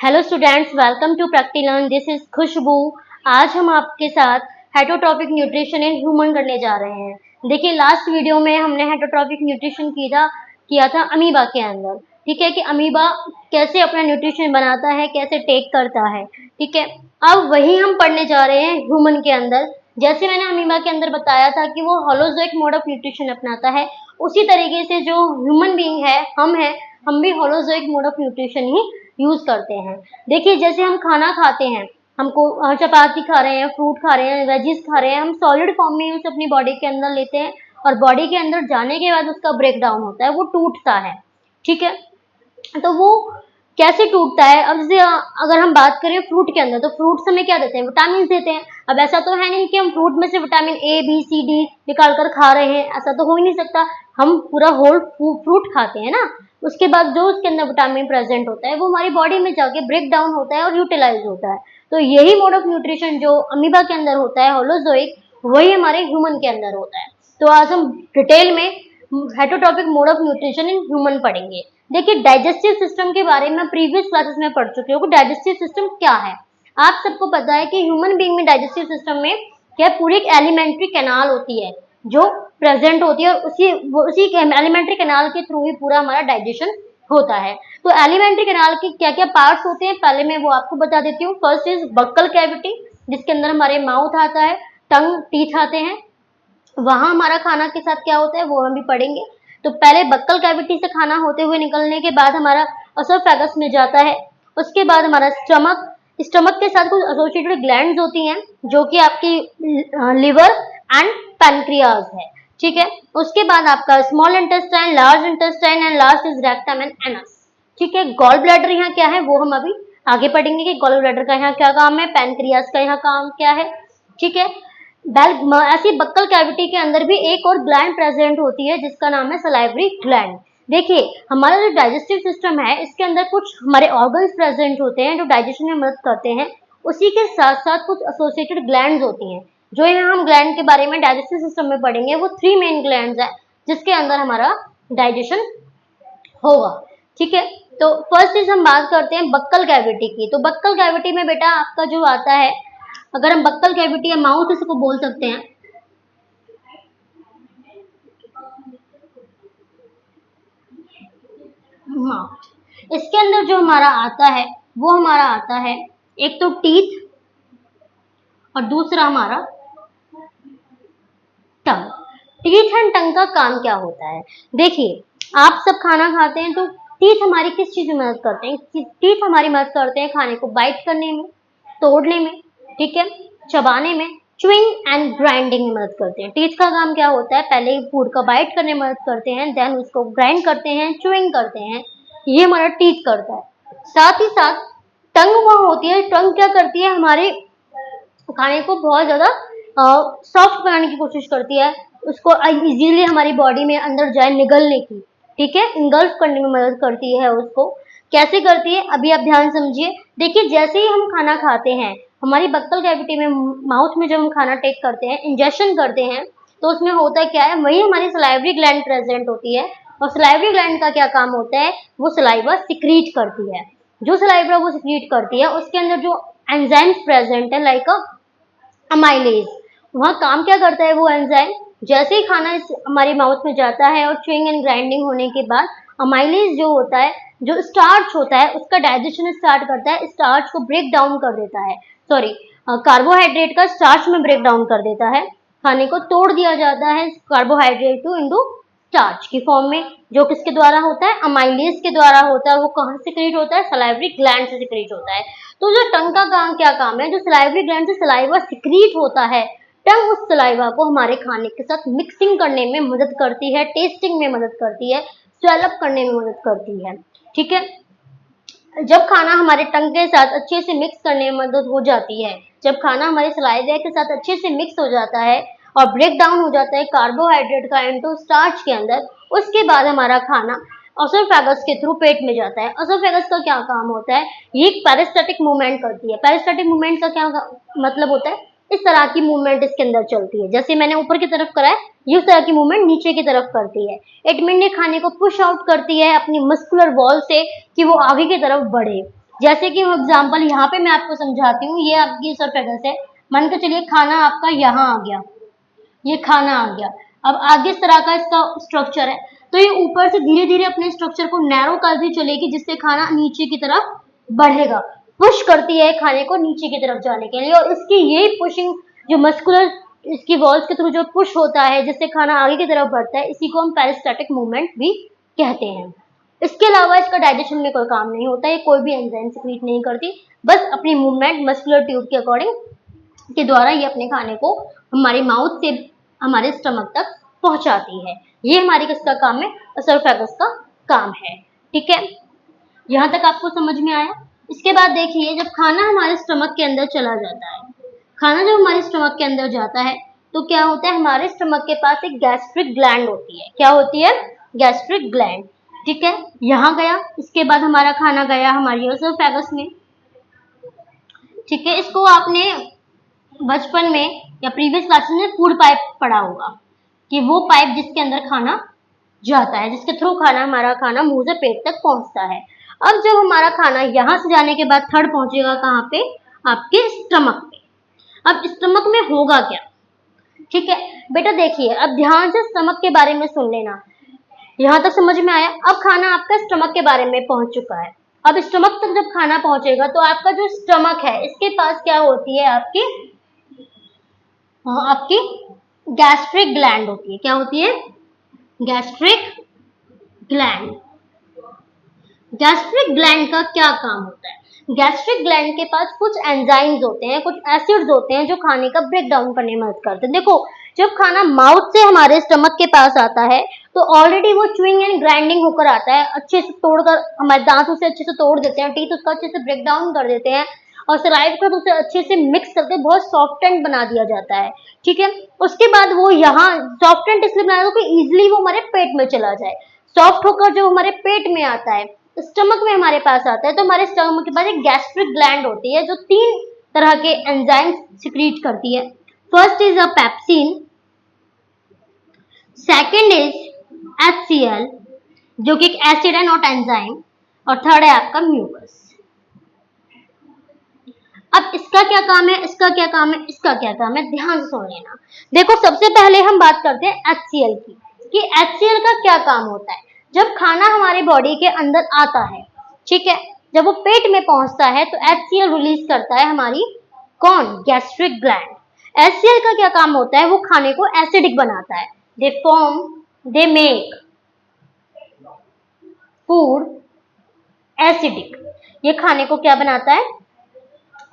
Hello students, welcome to Practilearn. This is Khushboo. आज हम आपके साथ हेटरोट्रॉफिक न्यूट्रिशन इन ह्यूमन करने जा रहे हैं। देखिए, लास्ट वीडियो में हमने हेटरोट्रॉफिक न्यूट्रिशन किया था अमीबा के अंदर। ठीक है कि अमीबा कैसे अपना न्यूट्रिशन बनाता है, कैसे टेक करता है। ठीक है, अब वही हम पढ़ने जा रहे हैं ह्यूमन के अंदर। जैसे मैंने अमीबा के अंदर बताया था कि वो होलोजोइक मोड ऑफ न्यूट्रिशन अपनाता है, उसी तरीके से जो ह्यूमन बीइंग है, हम भी holozoic mode of nutrition he use करते हैं। देखिए, जैसे हम खाना खाते हैं, हमको चपाती खा रहे हैं, फ्रूट खा रहे हैं, वेजीज खा रहे हैं, हम सॉलिड फॉर्म में उसे अपनी बॉडी के अंदर लेते हैं और बॉडी के अंदर जाने के बाद उसका ब्रेक डाउन होता है, वो टूटता है। ठीक है, तो वो कैसे टूटता है? अब जैसे अगर हम बात करें फ्रूट के अंदर, तो फ्रूट्स हमें क्या देते हैं? विटामिन देते हैं। अब ऐसा तो है नहीं कि हम फ्रूट में से vitamin A B C D निकाल कर खा रहे हैं, ऐसा तो हो ही नहीं सकता। हम पूरा होल फ्रूट खाते हैं ना, उसके बाद जो उसके अंदर विटामिन प्रेजेंट होता है वो हमारी बॉडी में जाके ब्रेक डाउन होता है और यूटिलाइज होता है। तो यही मोड ऑफ न्यूट्रिशन जो अमीबा के अंदर होता है, होलोजोइक, वही हमारे ह्यूमन के अंदर होता है। तो आज हम डिटेल में heterotrophic mode of nutrition in human पढ़ेंगे। देखिए, डाइजेस्टिव सिस्टम के बारे में प्रीवियस क्लासेस में पढ़ चुके हो कि डाइजेस्टिव सिस्टम क्या है। आप सबको पता है कि ह्यूमन बीइंग में डाइजेस्टिव सिस्टम में क्या पूरी एक एलिमेंट्री कैनाल होती है जो प्रेजेंट होती है, और उसी एलिमेंट्री कैनाल के थ्रू ही पूरा हमारा डाइजेशन होता है। तो एलिमेंट्री कैनाल के क्या क्या पार्ट्स होते हैं, पहले मैं वो आपको बता देती हूँ। फर्स्ट इज बक्कल कैविटी, जिसके अंदर हमारे माउथ आता है, टंग, टीथ आते हैं। वहां हमारा खाना के साथ क्या होता है वो हम भी पढ़ेंगे। तो पहले बक्कल कैविटी से खाना होते हुए निकलने के बाद हमारा असोफेगस में जाता है। उसके बाद हमारा स्टमक के साथ कुछ एसोसिएटेड ग्लैंड्स होती हैं जो कि आपकी लिवर एंड पैनक्रियाज है। ठीक है, उसके बाद आपका small intestine, large intestine and last is rectum and anus. ठीक है, गॉल ब्लैडर यहाँ क्या है वो हम अभी आगे पढ़ेंगे कि गॉल ब्लैडर का यहाँ क्या काम है, पैनक्रियाज का यहाँ काम क्या है। ठीक है, ऐसी बक्कल कैविटी के अंदर भी एक और ग्लैंड प्रेजेंट होती है जिसका नाम है सलाइवरी ग्लैंड। देखिए, हमारा जो डाइजेस्टिव सिस्टम है इसके अंदर कुछ हमारे ऑर्गन्स प्रेजेंट होते हैं जो डाइजेशन में मदद करते हैं। उसी के साथ साथ कुछ एसोसिएटेड ग्लैंड्स होती हैं। जो यहाँ हम ग्लैंड के बारे में डाइजेस्टिव सिस्टम में पढ़ेंगे वो 3 मेन ग्लैंड्स है जिसके अंदर हमारा डाइजेशन होगा। ठीक है, तो फर्स्ट चीज हम बात करते हैं बक्कल कैविटी की। तो बक्कल कैविटी में बेटा आपका जो आता है, अगर हम बक्कल कैविटी या माउथ इसको बोल सकते हैं, माउथ, इसके अंदर जो हमारा आता है वो हमारा आता है एक तो टीथ और दूसरा हमारा टंग। टीथ एंड टंग का काम क्या होता है? देखिए, आप सब खाना खाते हैं तो टीथ हमारी किस चीज में मदद करते हैं? टीथ हमारी मदद करते हैं खाने को बाइट करने में, तोड़ने में, ठीक है, चबाने में, च्यूइंग एंड ग्राइंडिंग में मदद करते हैं। टीथ का काम क्या होता है? पहले फूड का बाइट करने में मदद करते हैं, देन उसको ग्राइंड करते हैं, च्यूइंग करते हैं, ये हमारा टीथ करता है। साथ ही साथ टंग वहां होती है, टंग क्या करती है? हमारे खाने को बहुत ज्यादा सॉफ्ट बनाने की कोशिश करती है, उसको इजीली हमारी बॉडी में अंदर जाए, निगलने की, ठीक है, इंगल्फ करने में मदद करती है उसको। कैसे करती है अभी आप ध्यान समझिए। देखिए, जैसे ही हम खाना खाते हैं, हमारी बक्कल कैविटी में, माउथ में जब हम खाना टेक करते हैं, इंजेक्शन करते हैं, तो उसमें होता क्या है? वही हमारी सलाइवरी ग्लैंड प्रेजेंट होती है, और सलाइवरी ग्लैंड का क्या काम होता है? वो सलाइवा सिक्रीट करती है। जो सलाइवा वो सिक्रीट करती है उसके अंदर जो एंजाइम्स प्रेजेंट है, लाइक अमाइलेज, वहाँ काम क्या करता है वो एंजाइम? जैसे ही खाना हमारी माउथ में जाता है और च्यूइंग एंड ग्राइंडिंग होने के बाद अमाइलेज जो होता है, जो स्टार्च होता है, उसका डाइजेशन स्टार्ट करता है, स्टार्च को ब्रेक डाउन कर देता है, सॉरी, कार्बोहाइड्रेट का स्टार्च में ब्रेक डाउन कर देता है। खाने को तोड़ दिया जाता है कार्बोहाइड्रेट को इंटू स्टार्च की फॉर्म में, जो किसके द्वारा होता है? अमाइलेज के द्वारा होता है। वो कहाँ से सिक्रीट होता है? सलाइवरी ग्लैंड से सिक्रीट होता है। तो जो टंग का काम क्या काम है? जो सलाइवरी ग्लैंड से सलाइवा सिक्रीट होता है, टंग उस सलाइवा को हमारे खाने के साथ मिक्सिंग करने में मदद करती है, टेस्टिंग में मदद करती है, स्वेलअप करने में मदद करती है। ठीक है, जब खाना हमारे टंग के साथ अच्छे से मिक्स करने में मदद हो जाती है, जब खाना हमारे सलाइवा के साथ अच्छे से मिक्स हो जाता है और ब्रेक डाउन हो जाता है कार्बोहाइड्रेट का इनटू स्टार्च के अंदर, उसके बाद हमारा खाना ऑसोफेगस के थ्रू पेट में जाता है। ऑसोफेगस का क्या काम होता है? ये एक पेरिस्टेटिक मूवमेंट करती है। पेरिस्टेटिक मूवमेंट का क्या मतलब होता है? इस तरह की मूवमेंट इसके अंदर चलती है, जैसे मैंने ऊपर की तरफ करा है, इस तरह की मूवमेंट नीचे की तरफ करती है। इट मीन ये खाने को पुश आउट करती है अपनी मस्कुलर वॉल से कि वो आगे की तरफ बढ़े। जैसे कि एग्जाम्पल यहाँ पे मैं आपको समझाती हूँ, ये आपकी इसोफेगस है, मान के चलिए खाना आपका यहाँ आ गया, ये खाना आ गया। अब आगे इस तरह का इसका स्ट्रक्चर है, तो ये ऊपर से धीरे धीरे अपने स्ट्रक्चर को नैरो करती चलेगी, जिससे खाना नीचे की तरफ बढ़ेगा, पुश करती है खाने को नीचे की तरफ जाने के लिए। और इसकी यही पुशिंग जो मस्कुलर इसकी वॉल्स के थ्रू जो पुश होता है जिससे खाना आगे की तरफ बढ़ता है, इसी को हम पेरिस्टाल्टिक मूवमेंट भी कहते हैं। इसके अलावा इसका डाइजेशन में कोई काम नहीं होता है, कोई भी एंजाइम सिक्रीट नहीं करती, बस अपनी मूवमेंट मस्कुलर ट्यूब के अकॉर्डिंग के द्वारा ये अपने खाने को हमारे माउथ से हमारे स्टमक तक पहुंचाती है। ये हमारी किसका काम है? एसोफेगस का काम है। ठीक है, यहाँ तक आपको समझ में आया। इसके बाद देखिए, जब खाना हमारे स्टमक के अंदर चला जाता है, खाना जब हमारे स्टमक के अंदर जाता है तो क्या होता है, हमारे स्टमक के पास एक गैस्ट्रिक ग्लैंड होती है। क्या होती है? Gastric gland. ठीक है, यहाँ गया, इसके बाद हमारा खाना गया हमारी एसोफेगस में। ठीक है, इसको आपने बचपन में या प्रीवियस क्लासेस में फूड पाइप पढ़ा होगा, कि वो पाइप जिसके अंदर खाना जाता है, जिसके थ्रू हमारा खाना मुंह से पेट तक पहुंचता है। अब जब हमारा खाना यहाँ से जाने के बाद थर्ड पहुंचेगा कहाँ पे? आपके स्टमक पे। अब स्टमक में होगा क्या? ठीक है बेटा, देखिए अब ध्यान से स्टमक के बारे में सुन लेना। यहाँ तक समझ में आया? अब खाना आपका स्टमक के बारे में पहुंच चुका है। अब स्टमक तक जब खाना पहुंचेगा तो आपका जो स्टमक है इसके पास क्या होती है? आपकी गैस्ट्रिक ग्लैंड होती है। क्या होती है? Gastric gland. गैस्ट्रिक ग्लैंड का क्या काम होता है? गैस्ट्रिक ग्लैंड के पास कुछ एंजाइम्स होते हैं, कुछ एसिड्स होते हैं जो खाने का ब्रेक डाउन करने में मदद करते हैं। देखो, जब खाना माउथ से हमारे स्टमक के पास आता है तो ऑलरेडी वो च्यूइंग एंड ग्राइंडिंग होकर आता है, अच्छे से तोड़कर हमारे दांतों से अच्छे से तोड़ देते हैं, टीथ उसका अच्छे से ब्रेक डाउन कर देते हैं और सलाइव कर उसे अच्छे से मिक्स करके बहुत सॉफ्टेंड बना दिया जाता है। ठीक है, उसके बाद वो यहाँ सॉफ्टेंड इसलिए बनाया कि इजिली वो हमारे पेट में चला जाए। सॉफ्ट होकर जो हमारे पेट में आता है, स्टमक में हमारे पास आता है, तो हमारे स्टमक के पास एक गैस्ट्रिक ग्लैंड होती है जो 3 तरह के एंजाइम्स सिक्रीट करती है। First is a pepsin, second is HCl जो कि एक एसिड है, नॉट एंजाइम, और थर्ड है आपका म्यूकस। अब इसका क्या काम है, इसका क्या काम है, इसका क्या काम है, ध्यान से सुन लेना। देखो, सबसे पहले हम बात करते हैं HCl की, कि HCl का क्या काम होता है। जब खाना हमारे बॉडी के अंदर आता है, ठीक है, जब वो पेट में पहुंचता है तो HCl रिलीज करता है हमारी कौन? Gastric gland. HCl का क्या काम होता है? वो खाने को एसिडिक बनाता है। They make food acidic. ये खाने को क्या बनाता है?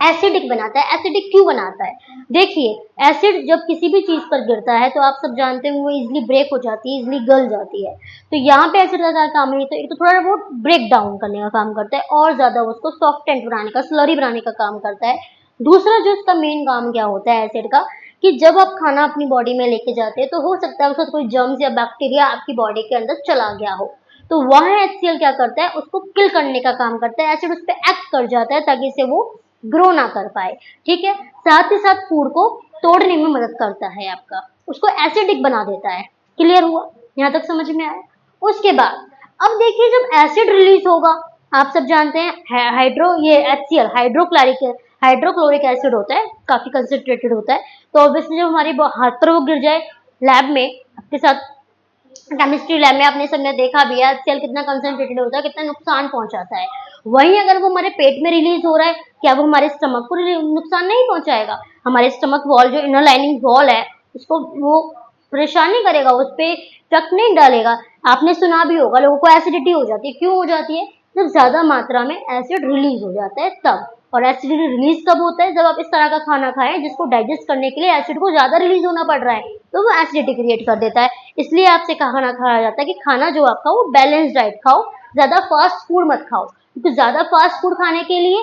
एसिडिक बनाता है। एसिडिक क्यों बनाता है? देखिए, एसिड जब किसी भी चीज पर गिरता है तो आप सब जानते हैं वो इजिली ब्रेक हो जाती है, इजिली गल जाती है। तो यहाँ पे एसिड का क्या काम है? तो एक तो थोड़ा वो ब्रेक डाउन करने का काम करता है और ज्यादा उसको सॉफ्टेंट बनाने का, स्लरी बनाने का काम करता है। दूसरा जो इसका मेन काम क्या होता है एसिड का, कि जब आप खाना अपनी बॉडी में लेके जाते हैं तो हो सकता है उसका कोई जर्म्स या बैक्टीरिया आपकी बॉडी के अंदर चला गया हो, तो वह HCl क्या करता है? उसको किल करने का काम करता है। एसिड उस पर एक्ट कर जाता है ताकि इसे वो ग्रो ना कर पाए। ठीक है, साथ ही साथ फूड को तोड़ने में मदद करता है, आपका उसको एसिडिक बना देता है। क्लियर हुआ? यहाँ तक समझ में आया? उसके बाद अब देखिए, जब एसिड रिलीज होगा, आप सब जानते हैं ये HCl हाइड्रोक्लोरिक एसिड होता है, काफी कंसंट्रेटेड होता है। तो ऑब्वियसली जब हमारे हाथ पर वो गिर जाए लैब में, आपके साथ केमिस्ट्री लैब में आपने सबने देखा भी है HCl कितना कंसंट्रेटेड होता है, कितना नुकसान पहुंचाता है। वहीं अगर वो हमारे पेट में रिलीज हो रहा है, क्या वो हमारे स्टमक को नुकसान नहीं पहुंचाएगा? हमारे स्टमक वॉल जो इनर लाइनिंग वॉल है उसको वो परेशान नहीं करेगा, उस पर इफेक्ट नहीं डालेगा। आपने सुना भी होगा लोगों को एसिडिटी हो जाती है। क्यों हो जाती है? जब ज्यादा मात्रा में एसिड रिलीज हो जाता है तब। और एसिडिटी रिलीज कब होता है? जब आप इस तरह का खाना खाएं जिसको डाइजेस्ट करने के लिए एसिड को ज्यादा रिलीज होना पड़ रहा है, तो वो एसिडिटी क्रिएट कर देता है। इसलिए आपसे खाना खाया जाता है कि खाना जो आप खाओ वो बैलेंस डाइट खाओ, ज्यादा फास्ट फूड मत खाओ, क्योंकि ज्यादा फास्ट फूड खाने के लिए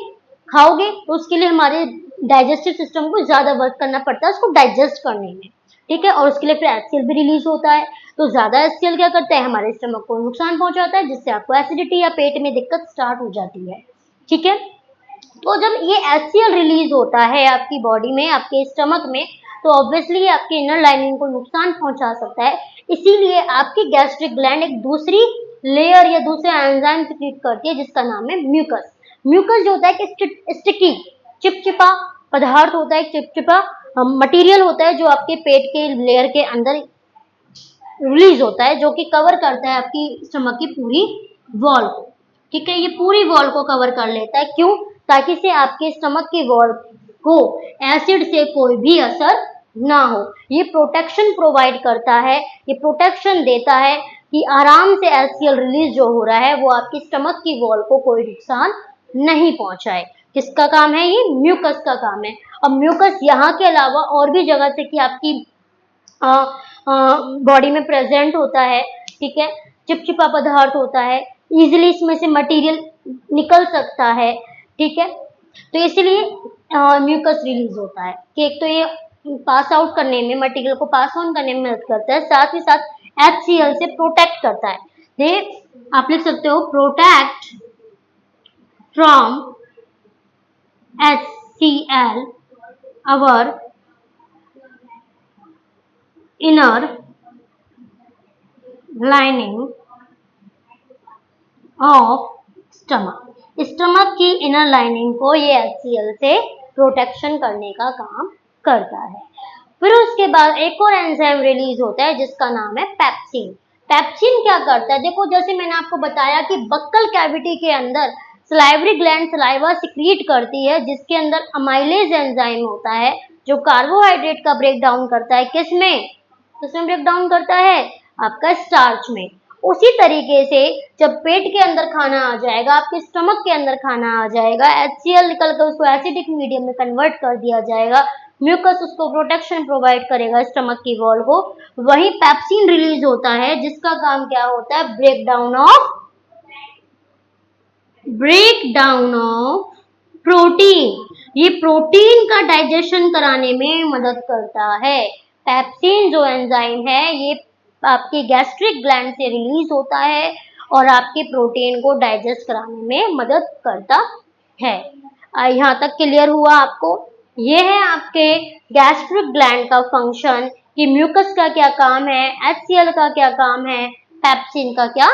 खाओगे तो उसके लिए हमारे डाइजेस्टिव सिस्टम को ज्यादा वर्क करना पड़ता है उसको डाइजेस्ट करने में। ठीक है, और उसके लिए फिर HCl भी रिलीज होता है। तो ज्यादा HCl क्या करता है? हमारे स्टमक को नुकसान पहुंचाता है, जिससे आपको एसिडिटी या पेट में दिक्कत स्टार्ट हो जाती है। ठीक है, तो जब ये HCl रिलीज होता है आपकी बॉडी में, आपके स्टमक में, तो ऑब्वियसली आपके इनर लाइनिंग को नुकसान पहुंचा सकता है। इसीलिए आपकी गैस्ट्रिक ग्लैंड एक दूसरी लेयर या दूसरे एंजाइम सिक्रीट करती है जिसका नाम है म्यूकस। म्यूकस जो होता है कि स्टिकी चिपचिपा पदार्थ होता है, चिपचिपा मटेरियल होता है जो आपके पेट के लेयर के अंदर रिलीज होता है, जो कि कवर करता है आपकी स्टमक की पूरी वॉल को। ठीक है, ये पूरी वॉल को कवर कर लेता है। क्यों? ताकि से आपके स्टमक की वॉल को एसिड से कोई भी असर ना हो। ये प्रोटेक्शन प्रोवाइड करता है, ये प्रोटेक्शन देता है कि आराम से एचसीएल रिलीज जो हो रहा है वो आपकी स्टमक की वॉल को कोई नुकसान नहीं पहुंचाए। किसका काम है? ये म्यूकस का काम है। अब म्यूकस यहाँ के अलावा और भी जगह से कि आपकी बॉडी में प्रेजेंट होता है। ठीक है, चिपचिपा पदार्थ होता है, इजिली इसमें से मटेरियल निकल सकता है। ठीक है, तो इसलिए म्यूकस रिलीज होता है कि एक तो ये पास आउट करने में, मटेरियल को पास ऑन करने में मदद करता है, साथ ही साथ HCl से प्रोटेक्ट करता है। ये आप लिख सकते हो protect from HCl our inner lining of stomach. Stomach की इनर लाइनिंग को ये HCl से प्रोटेक्शन करने का काम करता है। फिर उसके बाद एक और एंजाइम रिलीज होता है जिसका नाम है पेप्सिन। पेप्सिन क्या करता है? देखो, जैसे मैंने आपको बताया कि बक्कल कैविटी के अंदर सलाइवरी ग्लैंड सलाइवा सिक्रीट करती है, जिसके अंदर अमाइलेज एंजाइम होता है जो कार्बोहाइड्रेट का ब्रेक डाउन करता है। किसमें? किसमें ब्रेक डाउन करता है? आपका स्टार्च में। उसी तरीके से जब पेट के अंदर खाना आ जाएगा, आपके स्टमक के अंदर खाना आ जाएगा, HCl निकल कर उसको एसिडिक मीडियम में कन्वर्ट कर दिया जाएगा, म्यूकस उसको प्रोटेक्शन प्रोवाइड करेगा स्टमक की वॉल को, वही पेप्सिन रिलीज होता है जिसका काम क्या होता है? Break down of protein. ये प्रोटीन का डाइजेशन कराने में मदद करता है। पेप्सिन जो एंजाइम है ये आपके गैस्ट्रिक ग्लैंड से रिलीज होता है और आपके प्रोटीन को डाइजेस्ट कराने में मदद करता है। यहाँ तक क्लियर हुआ आपको? ये है आपके गैस्ट्रिक ग्लैंड का फंक्शन कि म्यूकस का क्या काम है, HCl का क्या काम है, पेप्सिन का क्या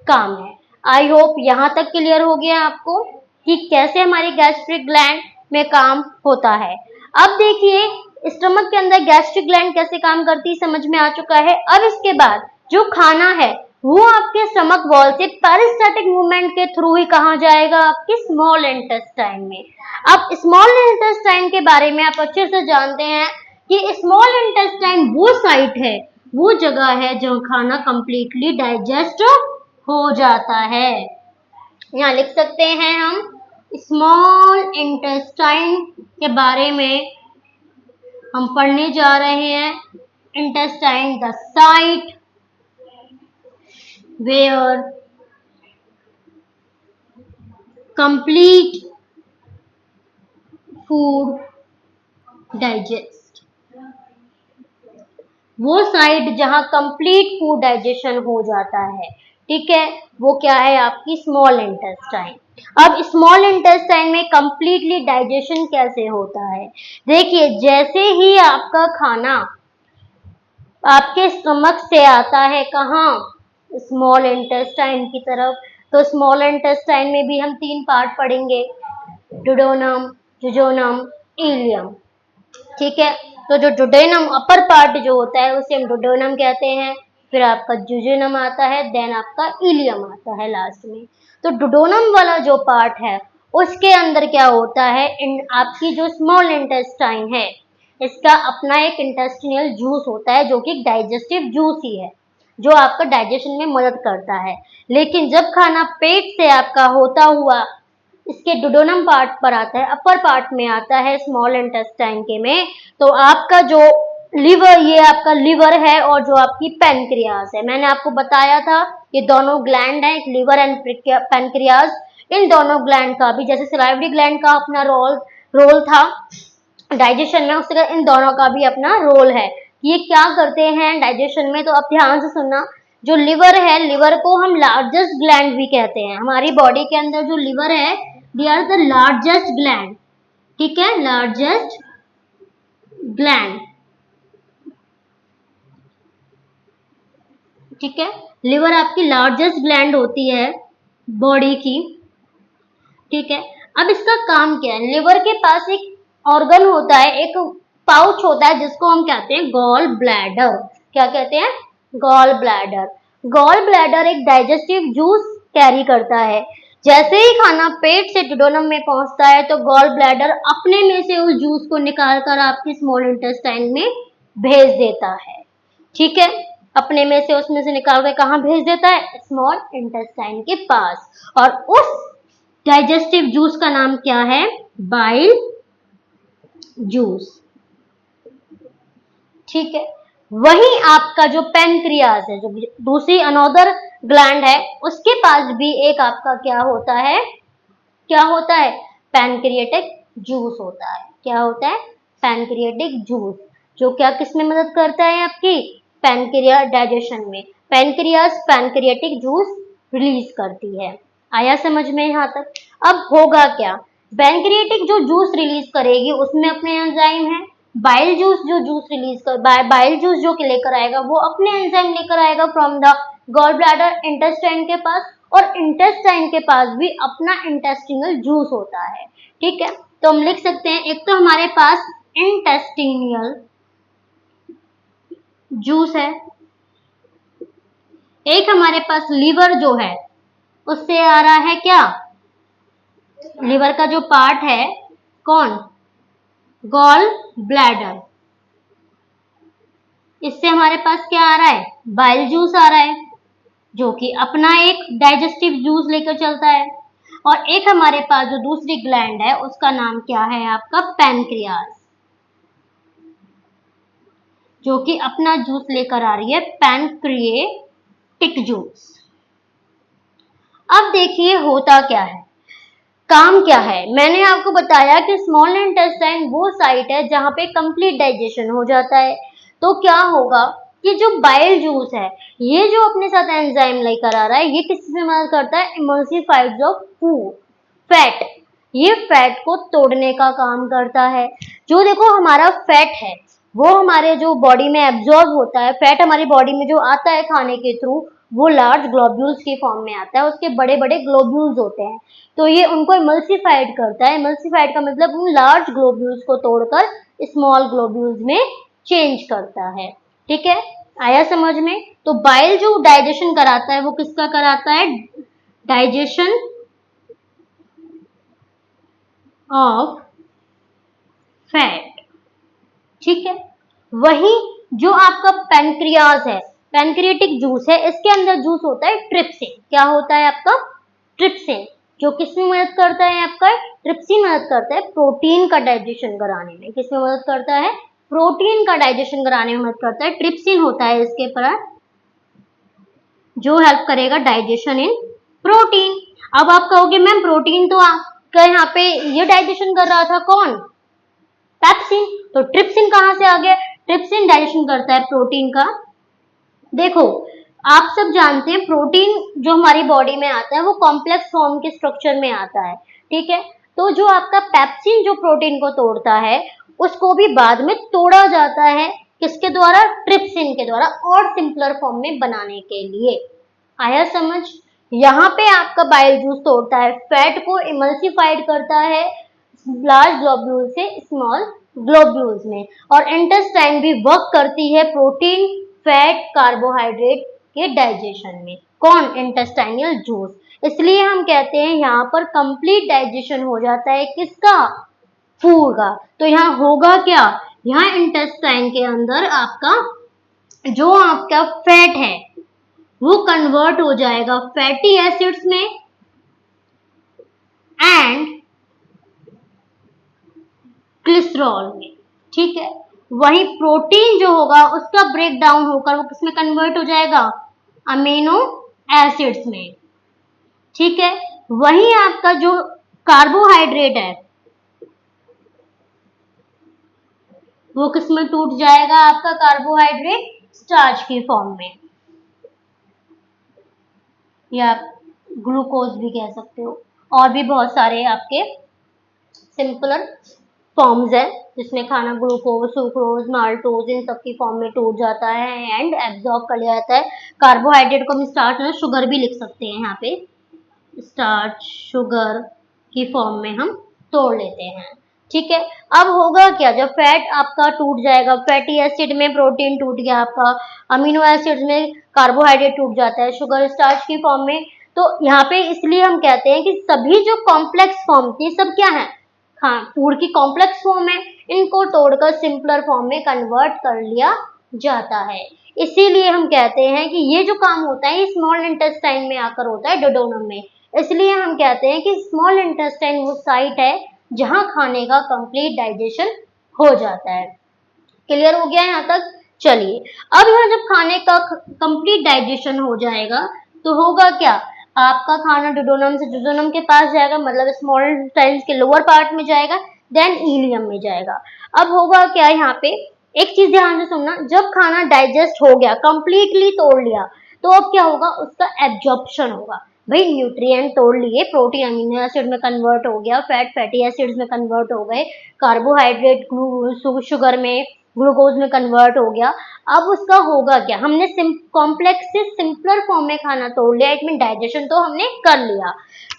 काम है। आई होप यहाँ तक क्लियर हो गया आपको कि कैसे हमारी गैस्ट्रिक ग्लैंड में काम होता है। अब देखिए स्टमक के अंदर गैस्ट्रिक ग्लैंड कैसे काम करती समझ में आ चुका है। अब इसके बाद जो खाना है वो आपके स्टमक वॉल से पेरिस्टैटिक मूवमेंट के थ्रू ही कहाँ जाएगा? आपके स्मॉल इंटेस्टाइन में। अब स्मॉल इंटेस्टाइन के बारे में आप अच्छे से जानते हैं कि स्मॉल इंटेस्टाइन वो साइट है, वो जगह है जहाँ खाना कंप्लीटली डाइजेस्ट हो जाता है। यहाँ लिख सकते हैं हम स्मॉल इंटेस्टाइन के बारे में हम पढ़ने जा रहे हैं। Intestine the site where complete food digest. वो साइट जहां कंप्लीट फूड डाइजेशन हो जाता है। ठीक है, वो क्या है? आपकी स्मॉल इंटेस्टाइन। अब स्मॉल इंटेस्टाइन में कंप्लीटली डाइजेशन कैसे होता है? देखिए, जैसे ही आपका खाना आपके स्टमक से आता है कहाँ? स्मॉल इंटेस्टाइन की तरफ। तो स्मॉल इंटेस्टाइन में भी हम 3 पार्ट पढ़ेंगे, डुओडेनम, जेजुनम, इलियम। ठीक है, तो जो डुओडेनम अपर पार्ट जो होता है उसे हम डुओडेनम कहते हैं, फिर आपका जेजुनम आता है, देन आपका इलियम आता है लास्ट में। तो डुओडेनम वाला जो पार्ट है उसके अंदर क्या होता है? आपकी जो स्मॉल इंटेस्टाइन है इसका अपना एक इंटेस्टिनल जूस होता है जो कि डाइजेस्टिव जूस ही है, जो आपका डाइजेशन में मदद करता है। लेकिन जब खाना पेट से आपका होता हुआ इसके डुओडेनम पार्ट पर आता है, अपर पार्ट में आता है स्मॉल इंटेस्टाइन के में, तो आपका जो लिवर, ये आपका लिवर है और जो आपकी पैनक्रियाज है, मैंने आपको बताया था ये दोनों ग्लैंड है, लिवर एंड पैनक्रियाज। इन दोनों ग्लैंड का भी, जैसे सलाइवरी ग्लैंड का अपना रोल था डाइजेशन में, उसके इन दोनों का भी अपना रोल है। ये क्या करते हैं डाइजेशन में? तो अब ध्यान से सुनना, जो लिवर है, लिवर को हम लार्जेस्ट ग्लैंड भी कहते हैं। हमारी बॉडी के अंदर जो लिवर है, they are the largest gland. ठीक है, लार्जेस्ट ग्लैंड। ठीक है, लिवर आपकी लार्जेस्ट ग्लैंड होती है बॉडी की। ठीक है। अब इसका काम क्या है? लिवर के पास एक ऑर्गन होता है, एक पाउच होता है जिसको हम कहते हैं गॉल ब्लैडर। क्या कहते हैं? Gall bladder. गॉल ब्लैडर एक डाइजेस्टिव जूस कैरी करता है। जैसे ही खाना पेट से डिडोनम में पहुंचता है तो गॉल ब्लैडर अपने में से उस जूस को निकाल कर आपके स्मॉल इंटेस्टाइन में भेज देता है। ठीक है, अपने में से उसमें से निकाल कर कहाँ भेज देता है? स्मॉल इंटेस्टाइन के पास। और उस डाइजेस्टिव जूस का नाम क्या है? Bile juice. ठीक है, वही आपका जो पैनक्रियाज है, जो दूसरी अनोदर ग्लैंड है, उसके पास भी एक आपका क्या होता है? क्या होता है? पैनक्रिएटिक जूस होता है। क्या होता है? पैनक्रिएटिक जूस, जो क्या किस में मदद करता है? आपकी पैनक्रिया डाइजेशन में। पैनक्रियाज पैनक्रिएटिक जूस रिलीज करती है। आया समझ में यहाँ तक? अब होगा क्या? पैनक्रिएटिक जो जूस रिलीज करेगी उसमें अपने एंजाइम है। बाइल जूस जो जूस रिलीज कर बाइल जूस जो लेकर आएगा वो अपने एंजाइम लेकर आएगा from the gall bladder intestine के पास, और इंटेस्टाइन के पास भी अपना इंटेस्टिनल जूस होता है। ठीक है, तो हम लिख सकते हैं, एक तो हमारे पास इंटेस्टिनियल जूस है, एक हमारे पास लीवर जो है उससे आ रहा है क्या? लीवर का जो पार्ट है, कौन? Gall bladder. इससे हमारे पास क्या आ रहा है? बाइल जूस आ रहा है, जो कि अपना एक डाइजेस्टिव जूस लेकर चलता है। और एक हमारे पास जो दूसरी ग्लैंड है उसका नाम क्या है? आपका पैनक्रियाज, जो कि अपना जूस लेकर आ रही है, पैनक्रिएटिक जूस। अब देखिए होता क्या है, काम क्या है। मैंने आपको बताया कि स्मॉल इंटेस्टाइन वो साइट है जहां पे कंप्लीट डाइजेशन हो जाता है। तो क्या होगा कि जो बाइल जूस है, ये जो अपने साथ एंजाइम लेकर आ रहा है, ये किससे मदद करता है? इमल्सिफाइड्स ऑफ फूड, फैट। ये फैट को तोड़ने का काम करता है। जो देखो हमारा फैट है वो हमारे जो बॉडी में एब्जॉर्ब होता है, फैट हमारी बॉडी में जो आता है खाने के थ्रू, वो लार्ज ग्लोब्यूल्स की फॉर्म में आता है, उसके बड़े बड़े ग्लोब्यूल्स होते हैं। तो ये उनको इमल्सिफाइड करता है। इमल्सिफाइड का मतलब उन लार्ज ग्लोब्यूल्स को तोड़कर स्मॉल ग्लोब्यूल्स में चेंज करता है। ठीक है, आया समझ में? तो बाइल जो डाइजेशन कराता है वो किसका कराता है? Digestion of fat. ठीक है, वही जो आपका पैनक्रियाज है, पैनक्रिएटिक जूस है, इसके अंदर जूस होता है ट्रिप्सिन। क्या होता है आपका? ट्रिप्सिन, जो किसमें मदद करता है? आपका ट्रिप्सिन मदद करता है प्रोटीन का डाइजेशन कराने में। किसमें मदद करता है? प्रोटीन का डाइजेशन कराने में मदद करता है। ट्रिप्सिन होता है इसके पर जो हेल्प करेगा डाइजेशन इन प्रोटीन। अब आप कहोगे मैम प्रोटीन तो आपका यहाँ पे ये डाइजेशन कर रहा था, कौन? पेप्सिन। तो ट्रिप्सिन कहां से आ गया? ट्रिप्सिन डाइजेशन करता है प्रोटीन का। देखो, आप सब जानते हैं प्रोटीन जो हमारी बॉडी में आता है वो कॉम्प्लेक्स फॉर्म के स्ट्रक्चर में आता है। ठीक है, तो जो आपका पेप्सिन जो प्रोटीन को तोड़ता है उसको भी बाद में तोड़ा जाता है, किसके द्वारा? ट्रिप्सिन के द्वारा, और सिंपलर फॉर्म में बनाने के लिए। आया समझ? यहाँ पे आपका बाइल जूस तोड़ता है, फैट को इमल्सिफाइड करता है लार्ज ग्लोब्यूल से स्मॉल ग्लोब्यूल्स में, और इंटेस्टाइन भी वर्क करती है प्रोटीन, फैट, कार्बोहाइड्रेट के डाइजेशन में। कौन? Intestinal juice. इसलिए हम कहते हैं यहाँ पर कंप्लीट डाइजेशन हो जाता है, किसका? फूड का। तो यहाँ होगा क्या? यहाँ इंटेस्टाइन के अंदर आपका जो आपका फैट है वो कन्वर्ट हो जाएगा फैटी एसिड्स में एंड ग्लिसरॉल में। ठीक है, वही प्रोटीन जो होगा उसका ब्रेक डाउन होकर वो किसमें कन्वर्ट हो जाएगा? अमीनो एसिड्स में। ठीक है, वही आपका जो कार्बोहाइड्रेट है वो किसमें टूट जाएगा? आपका कार्बोहाइड्रेट स्टार्च की फॉर्म में, या ग्लूकोज भी कह सकते हो। और भी बहुत सारे आपके सिंपलर फॉर्म्स है जिसमें खाना ग्लूकोज, सुक्रोज, माल्टोज इन सब की फॉर्म में टूट जाता है एंड एब्जॉर्ब कर लिया जाता है। कार्बोहाइड्रेट को हम स्टार्च में शुगर भी लिख सकते हैं, यहाँ पे स्टार्च, शुगर, की फॉर्म में हम तोड़ लेते हैं। ठीक है, अब होगा क्या, जब फैट आपका टूट जाएगा, फैटी एसिड में प्रोटीन टूट गया आपका, अमीनो एसिड में कार्बोहाइड्रेट टूट जाता है, शुगर स्टार्च की फॉर्म में। तो यहाँ पे इसलिए हम कहते हैं कि सभी जो कॉम्प्लेक्स फॉर्म थी सब क्या है, हाँ फूड की कॉम्प्लेक्स फॉर्म है, इनको तोड़कर सिंपलर फॉर्म में कन्वर्ट कर लिया जाता है। इसीलिए हम कहते हैं कि ये जो काम होता है स्मॉल इंटेस्टाइन में आकर होता है, डोडोनम में। इसलिए हम कहते हैं कि स्मॉल इंटेस्टाइन वो साइट है जहां खाने का कंप्लीट डाइजेशन हो जाता है। क्लियर हो गया यहाँ तक? चलिए, अब यहाँ जब खाने का कंप्लीट डाइजेशन हो जाएगा तो होगा क्या, आपका खाना डुडोनम से जुजोनम के पास जाएगा, मतलब स्मॉल इंटेस्टाइन के लोअर पार्ट में जाएगा, देन इलियम में जाएगा। अब होगा क्या, यहाँ पे एक चीज ध्यान से सुनना, जब खाना डाइजेस्ट हो गया, कंप्लीटली तोड़ लिया, तो अब क्या होगा, उसका एब्जॉर्प्शन होगा। भाई न्यूट्रिएंट तोड़ लिए, प्रोटीन अमीनो एसिड में कन्वर्ट हो गया, फैट फैटी एसिड्स में कन्वर्ट हो गए, कार्बोहाइड्रेट शुगर में, ग्लूकोज में कन्वर्ट हो गया। अब उसका होगा क्या, हमने कॉम्प्लेक्स से सिंपलर फॉर्म में खाना तोड़ लिया, इट मीन डाइजेशन तो हमने कर लिया।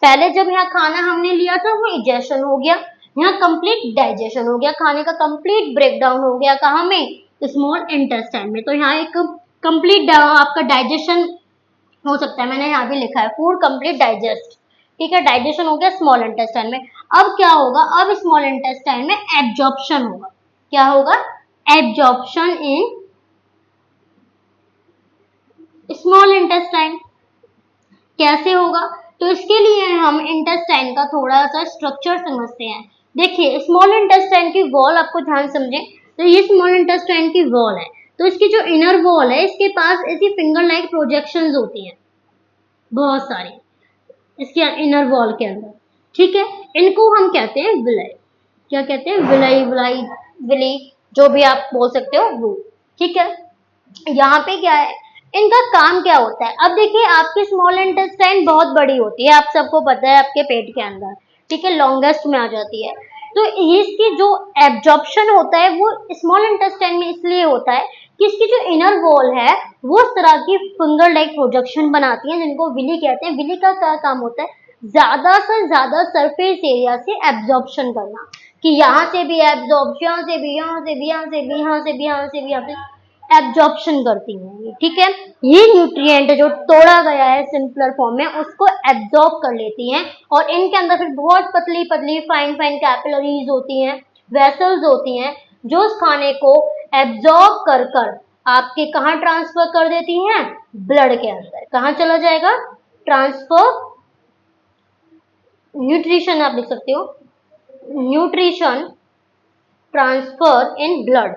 पहले जब यहाँ खाना हमने लिया था वो इजेशन हो गया, यहाँ कंप्लीट डाइजेशन हो गया, खाने का कंप्लीट ब्रेकडाउन हो गया, कहाँ में, स्मॉल इंटेस्टाइन में। तो यहाँ एक कंप्लीट आपका डाइजेशन हो सकता है, मैंने यहाँ भी लिखा है फूड कंप्लीट डाइजेस्ट। ठीक है, डाइजेशन हो गया स्मॉल इंटेस्टाइन में। अब क्या होगा, अब स्मॉल इंटेस्टाइन में एब्जॉर्प्शन होगा। क्या होगा, एब्जॉर्प्शन इन स्मॉल इंटेस्टाइन। कैसे होगा, तो इसके लिए हम इंटेस्टाइन का थोड़ा सा स्ट्रक्चर समझते हैं। देखिए, स्मॉल इंटेस्टाइन की वॉल आपको ध्यान समझे, तो ये स्मॉल इंटेस्टाइन की वॉल है, तो इसकी जो इनर वॉल है इसके पास ऐसी फिंगर लाइक प्रोजेक्शंस होती हैं बहुत सारी इसके इनर वॉल के अंदर। ठीक है, इनको हम कहते हैं विलाई। क्या कहते हैं, विलाई, विलाई, विली, जो भी आप बोल सकते हो वो। ठीक है, यहाँ पे क्या है, इनका काम क्या होता है। अब देखिए, आपकी स्मॉल इंटेस्टाइन बहुत बड़ी होती है, आप सबको पता है, आपके पेट के अंदर। ठीक है, लॉन्गेस्ट में आ जाती है। तो इसकी जो एब्जॉर्प्शन होता है वो स्मॉल इंटेस्टाइन में इसलिए होता है कि इसकी जो इनर वॉल है वो इस तरह की फिंगर लाइक प्रोजेक्शन बनाती है, जिनको विली कहते हैं। विली का क्या काम होता है, ज्यादा से ज्यादा सरफेस एरिया से एब्जॉर्प्शन करना, कि यहाँ से भी एब्जॉर्ब, यहाँ से भी, यहाँ से भी, यहाँ से भी, यहाँ से भी, यहाँ से भी, यहाँ से एब्जॉर्प्शन करती हैं। ठीक है, ये न्यूट्रिएंट जो तोड़ा गया है सिंपलर फॉर्म में उसको एब्जॉर्ब कर लेती हैं, और इनके अंदर फिर बहुत पतली पतली फाइन फाइन कैपिलरीज होती हैं, वेसल्स होती हैं, जो उस खाने को एब्जॉर्ब कर कर आपके कहाँ ट्रांसफर कर देती हैं, ब्लड के अंदर। कहाँ चला जाएगा, ट्रांसफर, न्यूट्रिशन आप लिख सकते हो, न्यूट्रिशन ट्रांसफर इन ब्लड।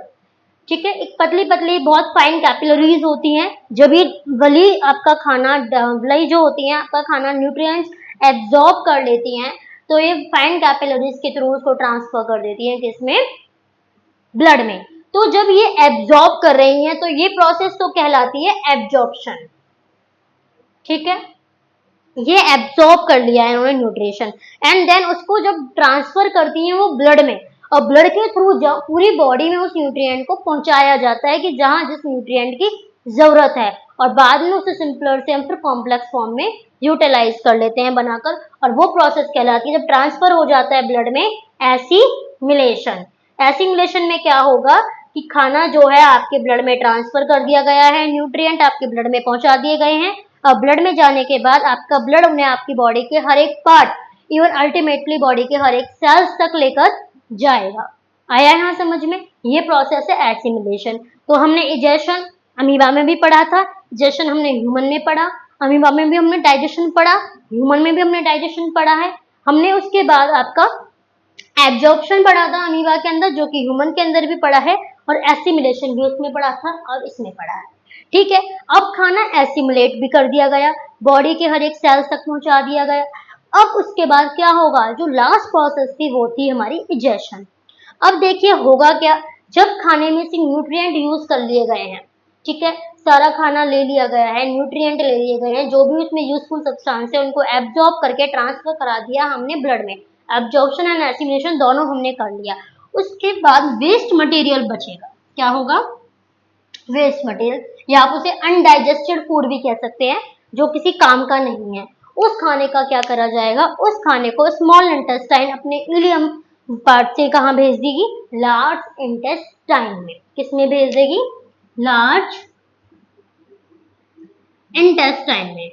ठीक है, एक पतली पतली बहुत फाइन कैपिलरीज होती हैं, जब ये वली आपका खाना, वली जो होती है आपका खाना न्यूट्रिएंट्स एब्जॉर्ब कर लेती हैं, तो ये फाइन कैपिलरीज के थ्रू उसको ट्रांसफर कर देती हैं किसमें, ब्लड में। तो जब ये एब्जॉर्ब कर रही हैं तो ये प्रोसेस तो कहलाती है एब्जॉर्प्शन। ठीक है, ये एब्जॉर्ब कर लिया है इन्होंने न्यूट्रिशन, एंड देन उसको जब ट्रांसफर करती हैं वो ब्लड में, और ब्लड के थ्रू पूरी बॉडी में उस न्यूट्रिएंट को पहुंचाया जाता है कि जहां जिस न्यूट्रिएंट की जरूरत है, और बाद में उसे सिंपलर से हम फिर कॉम्प्लेक्स फॉर्म में यूटिलाइज कर लेते हैं बनाकर, और वो प्रोसेस कहलाती है, जब ट्रांसफर हो जाता है ब्लड में, एसिमिलेशन। एसिमिलेशन में क्या होगा कि खाना जो है आपके ब्लड में ट्रांसफर कर दिया गया है, न्यूट्रिएंट आपके ब्लड में पहुंचा दिए गए हैं, और ब्लड में जाने के बाद आपका ब्लड उन्हें आपकी बॉडी के हर एक पार्ट, इवन अल्टीमेटली बॉडी के हर एक सेल्स तक लेकर जाएगा। आया यहाँ समझ में, ये प्रोसेस है एसिमिलेशन। तो हमने इजेशन अमीबा में भी पढ़ा था, इजेशन हमने ह्यूमन में पढ़ा, अमीबा में भी हमने डाइजेशन पढ़ा, ह्यूमन में भी हमने डाइजेशन पढ़ा है। हमने उसके बाद आपका एब्जॉर्प्शन पढ़ा था अमीबा के अंदर, जो कि ह्यूमन के अंदर भी पढ़ा है, और एसिमिलेशन भी उसमें पढ़ा था और इसमें पढ़ा है। ठीक है, अब खाना एसिमुलेट भी कर दिया गया, बॉडी के हर एक सेल्स तक पहुंचा दिया गया। अब उसके बाद क्या होगा, जो लास्ट प्रोसेस थी वो थी हमारी इजेशन। अब देखिए होगा क्या, जब खाने में से न्यूट्रिएंट यूज कर लिए गए हैं, ठीक है, सारा खाना ले लिया गया है, न्यूट्रिएंट ले लिए गए हैं, जो भी उसमें यूजफुल सब्सटेंस है उनको एब्जॉर्ब करके ट्रांसफर करा दिया हमने ब्लड में, एब्जॉर्प्शन एंड एसिमिलेशन दोनों हमने कर लिया। उसके बाद वेस्ट मटेरियल बचेगा। क्या होगा, वेस्ट मटेरियल, या आप उसे अनडाइजेस्टेड फूड भी कह सकते हैं, जो किसी काम का नहीं है। उस खाने का क्या करा जाएगा, उस खाने को स्मॉल इंटेस्टाइन अपने इलियम पार्ट से कहाँ भेज देगी, लार्ज इंटेस्टाइन में। किसमें भेज देगी, लार्ज इंटेस्टाइन में।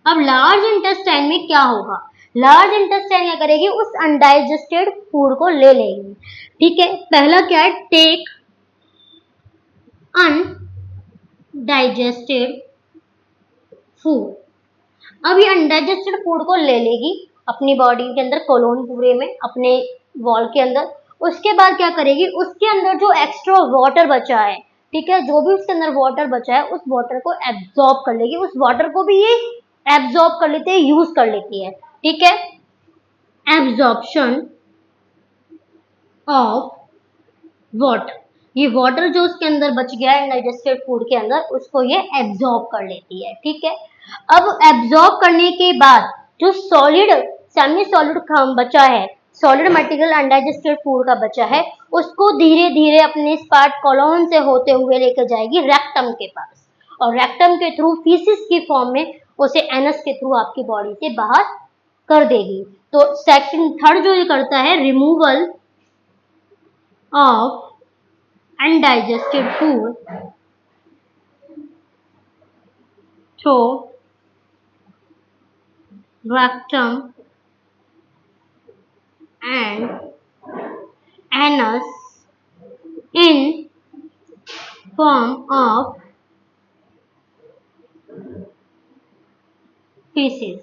अब लार्ज इंटेस्टाइन में क्या होगा, लार्ज इंटेस्टाइन क्या करेगी, उस अनडाइजेस्टेड फूड को ले लेगी। ठीक है, पहला क्या है, टेक अनडाइजेस्टेड फूड। अब ये अनडाइजेस्टेड फूड को ले लेगी अपनी बॉडी के अंदर, कोलोन पूरे में, अपने वॉल के अंदर। उसके बाद क्या करेगी, उसके अंदर जो एक्स्ट्रा वाटर बचा है, ठीक है, जो भी उसके अंदर वाटर बचा है उस वाटर को एब्जॉर्ब कर लेगी। उस वाटर को भी ये एब्जॉर्ब कर लेते हैं, यूज कर लेती है। ठीक है, एब्जॉर्प्शन ऑफ वाटर, ये वाटर जो उसके अंदर बच गया है डाइजेस्टेड फूड के अंदर, उसको ये एब्जॉर्ब कर लेती है। ठीक है, अब एब्जॉर्ब करने के बाद जो सॉलिड सेमी सॉलिड बचा है, सॉलिड मटेरियल अनडाइजेस्टेड फूड का बचा है, उसको धीरे धीरे अपने स्पार्ट कॉलोन से होते हुए लेकर जाएगी रेक्टम के पास, और रेक्टम के थ्रू फीसिस की फॉर्म में उसे एनस के थ्रू आपकी बॉडी से बाहर कर देगी। तो सेकंड थर्ड जो ये करता है, removal of undigested food through rectum and anus in form of feces।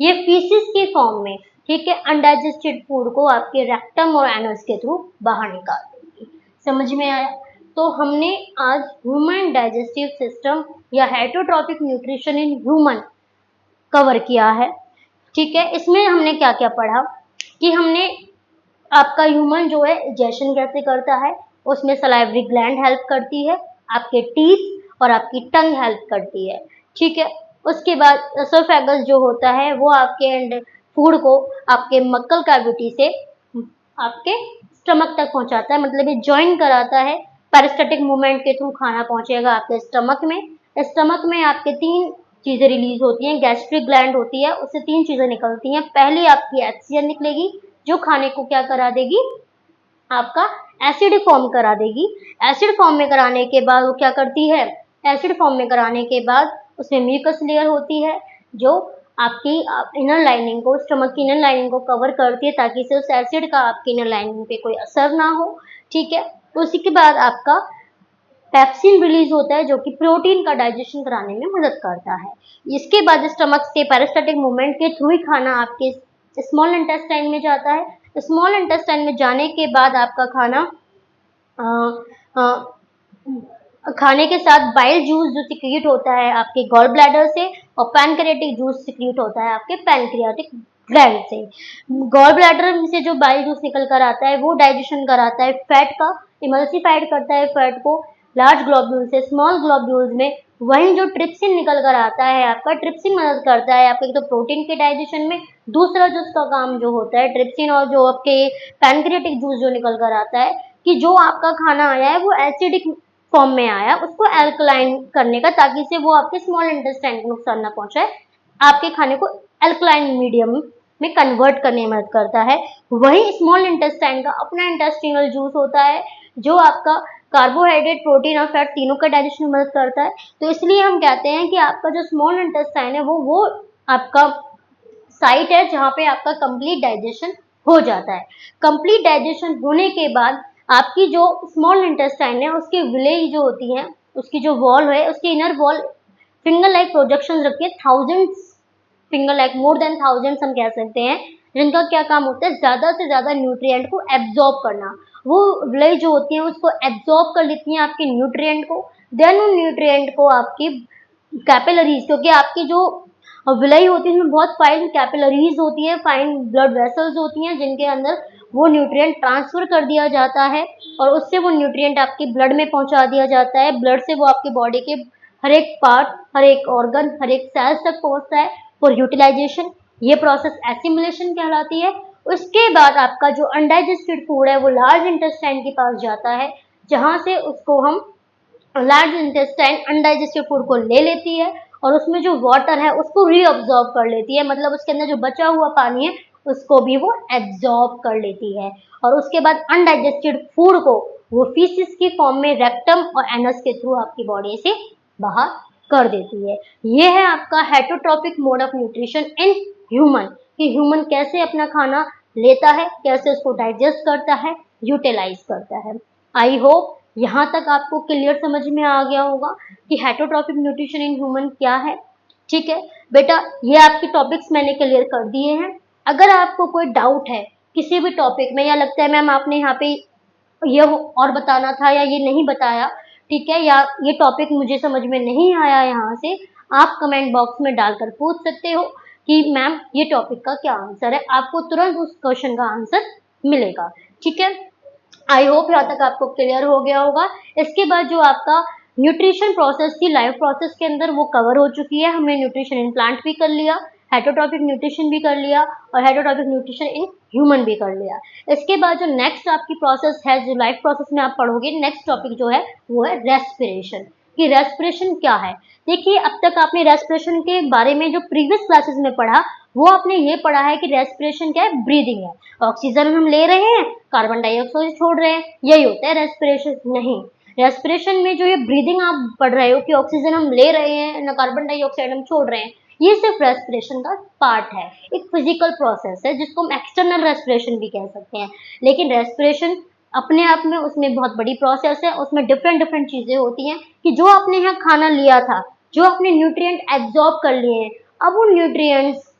ये फीसिस की फॉर्म में, ठीक है, अनडाइजेस्टेड फूड को आपके रेक्टम और एनस के थ्रू बाहर निकाल देगी। समझ में आया? तो हमने आज ह्यूमन डाइजेस्टिव सिस्टम या heterotrophic nutrition in human cover किया है। ठीक है, इसमें हमने क्या क्या पढ़ा कि हमने आपका ह्यूमन जो है डाइजेशन कैसे करता है, उसमें सलाइवरी ग्लैंड हेल्प करती है, आपके टीथ और आपकी टंग हेल्प करती है। ठीक है, उसके बाद एसोफेगस जो होता है वो आपके फूड को आपके मक्कल कैविटी से आपके स्टमक तक पहुंचाता है, मतलब ये ज्वाइन कराता है। पेरिस्टेटिक मूवमेंट के थ्रू खाना पहुंचेगा आपके स्टमक में। स्टमक में आपके 3 चीजें रिलीज होती हैं, गैस्ट्रिक ग्लैंड होती है, उससे 3 चीजें निकलती हैं। पहली आपकी HCl निकलेगी जो खाने को क्या करा देगी, आपका एसिड फॉर्म करा देगी। एसिड फॉर्म में कराने के बाद वो क्या करती है, एसिड फॉर्म में कराने के बाद उसमें म्यूकस लेयर होती है जो आपकी इनर लाइनिंग को, स्टमक की इनर लाइनिंग को कवर करती है ताकि से उस एसिड का आपकी इनर लाइनिंग पे कोई असर ना हो। ठीक है, उसी के बाद आपका पेप्सिन रिलीज होता है जो कि प्रोटीन का डाइजेशन कराने में मदद करता है। इसके बाद स्टमक से पेरिस्टेटिक मूवमेंट के थ्रू ही खाना आपके स्मॉल इंटेस्टाइन में जाता है। स्मॉल इंटेस्टाइन में जाने के बाद आपका खाना खाने के साथ बाइल जूस जो सिक्रीट होता है आपके गॉल ब्लैडर से, और पैनक्रियाटिक जूस सिक्रीट होता है आपके पैनक्रियाटिक ग्लैंड से। गॉल ब्लैडर से जो बाइल जूस निकल कर आता है वो डाइजेशन कराता है फैट का, इमल्सिफाइड करता है फैट को लार्ज ग्लोब्यूल से स्मॉल ग्लोब्यूल्स में। वहीं जो ट्रिप्सिन निकल कर आता है आपका, ट्रिप्सिन मदद करता है आपके तो प्रोटीन के डाइजेशन में। दूसरा जो उसका काम जो होता है ट्रिप्सिन, और जो आपके पैनक्रियाटिक जूस जो निकल कर आता है कि जो आपका खाना आया है वो एसिडिक फॉर्म में आया, उसको एल्कलाइन करने का, ताकि से वो आपके स्मॉल इंटेस्टाइन को नुकसान ना पहुंचाए, आपके खाने को एल्कलाइन मीडियम में कन्वर्ट करने में मदद करता है। वही स्मॉल इंटेस्टाइन का अपना इंटेस्टिनल जूस होता है जो आपका कार्बोहाइड्रेट, प्रोटीन और फैट तीनों का डाइजेशन में मदद करता है। तो इसलिए हम कहते हैं कि आपका जो स्मॉल इंटेस्टाइन है वो आपका साइट है जहाँ पे आपका कंप्लीट डाइजेशन हो जाता है। कंप्लीट डाइजेशन होने के बाद आपकी जो स्मॉल इंटेस्टाइन है उसकी विलेज जो होती है, उसकी जो वॉल है, उसकी inner wall finger like projection रखती है, thousands finger like, more than thousands हम कह सकते हैं, जिनका क्या काम होता है, ज्यादा से ज्यादा न्यूट्रिएंट को एब्जॉर्ब करना। वो विलेज जो होती है उसको एब्जॉर्ब कर लेती हैं आपके न्यूट्रिएंट को, देन उन न्यूट्रिएंट को आपकी कैपिलरीज, क्योंकि आपकी जो विलाई होती है उसमें बहुत फाइन कैपिलरीज होती है, फाइन ब्लड वेसल्स होती हैं जिनके अंदर वो न्यूट्रिएंट ट्रांसफर कर दिया जाता है, और उससे वो न्यूट्रिएंट आपके ब्लड में पहुंचा दिया जाता है। ब्लड से वो आपकी बॉडी के हर एक पार्ट, हर एक ऑर्गन, हर एक सेल्स तक पहुंचता है फॉर यूटिलाइजेशन। ये प्रोसेस एसिमिलेशन कहलाती है। उसके बाद आपका जो अनडाइजेस्टेड फूड है वो लार्ज इंटेस्टाइन के पास जाता है, जहां से उसको हम लार्ज इंटेस्टाइन अनडाइजेस्टेड फूड को ले लेती है और उसमें जो वाटर है उसको रीअब्जॉर्ब कर लेती है, मतलब उसके अंदर जो बचा हुआ पानी है उसको भी वो एब्जॉर्ब कर लेती है। और उसके बाद अनडाइजेस्टेड फूड को वो फीसिस की फॉर्म में रेक्टम और एनस के थ्रू आपकी बॉडी से बाहर कर देती है। ये है आपका heterotrophic mode of nutrition in human, कि ह्यूमन कैसे अपना खाना लेता है, कैसे उसको डाइजेस्ट करता है, यूटिलाइज करता है। आई होप यहाँ तक आपको क्लियर समझ में आ गया होगा कि हेटरोट्रॉपिक न्यूट्रिशन इन ह्यूमन क्या है। ठीक है बेटा, ये आपके टॉपिक्स मैंने क्लियर कर दिए हैं। अगर आपको कोई डाउट है किसी भी टॉपिक में, या लगता है मैम आपने यहाँ पे ये और बताना था या ये नहीं बताया, ठीक है, या ये टॉपिक मुझे समझ में नहीं आया यहाँ से, आप कमेंट बॉक्स में डालकर पूछ सकते हो कि मैम ये टॉपिक का क्या आंसर है, आपको तुरंत उस क्वेश्चन का आंसर मिलेगा। ठीक है, आई होप यहाँ तक आपको क्लियर हो गया होगा। इसके बाद जो आपका न्यूट्रिशन प्रोसेस थी लाइफ प्रोसेस के अंदर वो कवर हो चुकी है। हमने न्यूट्रिशन इन प्लांट भी कर लिया, हेटरोट्रॉपिक न्यूट्रिशन भी कर लिया और हेटरोट्रॉपिक न्यूट्रिशन इन ह्यूमन भी कर लिया। इसके बाद जो नेक्स्ट आपकी प्रोसेस है, जो लाइफ प्रोसेस में आप पढ़ोगे, नेक्स्ट टॉपिक जो है वो है रेस्पिरेशन, कि रेस्पिरेशन क्या है। देखिए अब तक आपने रेस्पिरेशन के बारे में जो प्रीवियस क्लासेस में पढ़ा वो आपने ये पढ़ा है कि रेस्पिरेशन क्या है, ब्रीदिंग है। ऑक्सीजन हम ले रहे हैं, कार्बन डाइऑक्साइड छोड़ रहे हैं, यही होता है रेस्पिरेशन। नहीं, रेस्पिरेशन में जो ये ब्रीदिंग आप पढ़ रहे हो कि ऑक्सीजन हम ले रहे हैं ना कार्बन डाइऑक्साइड हम छोड़ रहे हैं, ये सिर्फ रेस्पिरेशन का पार्ट है, एक फिजिकल प्रोसेस है जिसको हम एक्सटर्नल रेस्पिरेशन भी कह सकते हैं। लेकिन रेस्पिरेशन अपने आप में उसमें बहुत बड़ी प्रोसेस है, उसमें डिफरेंट डिफरेंट चीजें होती हैं कि जो आपने यहाँ खाना लिया था, जो आपने न्यूट्रिएंट एब्जॉर्ब कर लिए हैं, अब उन न्यूट्रिएंट्स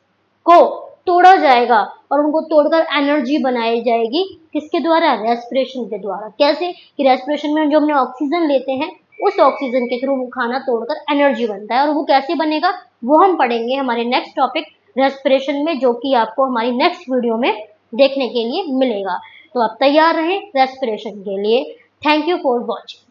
को तोड़ा जाएगा और उनको तोड़कर एनर्जी बनाई जाएगी, किसके द्वारा, रेस्पिरेशन के द्वारा। कैसे कि रेस्पिरेशन में जो हमने ऑक्सीजन लेते हैं उस ऑक्सीजन के थ्रू वो खाना तोड़कर एनर्जी बनता है, और वो कैसे बनेगा वो हम पढ़ेंगे हमारे नेक्स्ट टॉपिक रेस्पिरेशन में, जो कि आपको हमारी नेक्स्ट वीडियो में देखने के लिए मिलेगा। तो आप तैयार रहें रेस्पिरेशन के लिए। Thank you for watching.